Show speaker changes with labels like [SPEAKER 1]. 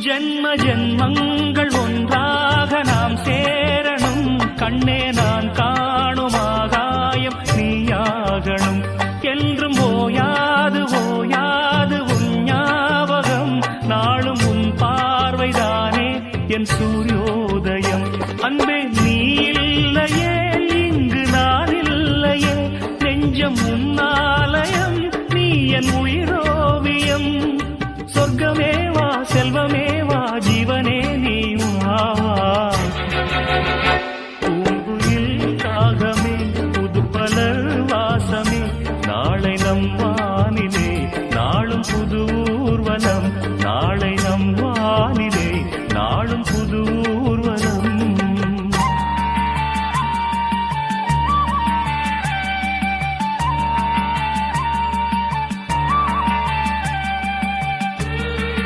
[SPEAKER 1] ஜென்ம ஜென்மங்கள் ஒன்றாக நாம் சேரணும். கண்ணே நான் காணும் ஆகாயம் நீயாகணும். என்றும் ஓயாது ஓயாது உன் ஞாபகம். நாளும் உன் பார்வைதானே என் சூரியோதயம். அன்பே நீ இல்லையே இங்கு நான் இல்லையே. நெஞ்சம் உன்னாலயம் நீ என் உயிரோவியம். சொர்க்கமே வா செல்வமே